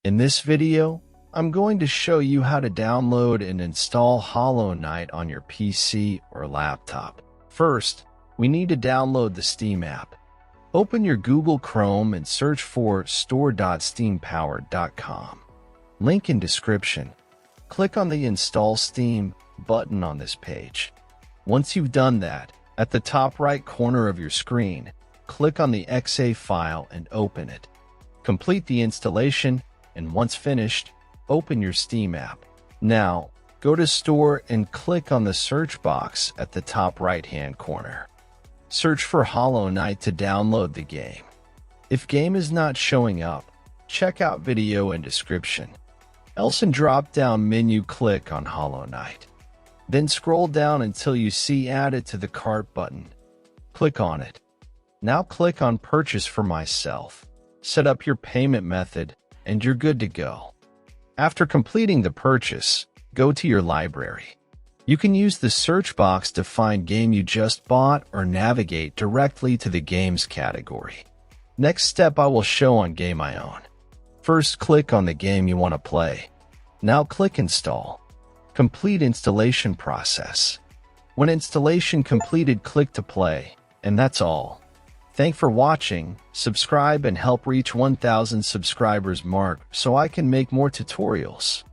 In this video, I'm going to show you how to download and install Hollow Knight on your PC or laptop. First, we need to download the Steam app. Open your Google Chrome and search for store.steampowered.com. Link in description. Click on the Install Steam button on this page. Once you've done that, at the top right corner of your screen, click on the .exe file and open it. Complete the installation, and once finished, open your Steam app. Now, go to Store and click on the search box at the top right-hand corner. Search for Hollow Knight to download the game. If game is not showing up, check out video in description. Else in drop-down menu click on Hollow Knight. Then scroll down until you see Add it to the cart button. Click on it. Now click on Purchase for myself. Set up your payment method, and you're good to go. After completing the purchase, go to your library. You can use the search box to find game you just bought or navigate directly to the games category. Next step I will show on Game I Own. First, click on the game you want to play. Now click Install. Complete installation process. When installation completed, click to play, and that's all. Thanks for watching. Subscribe and help reach 1,000 subscribers mark so I can make more tutorials.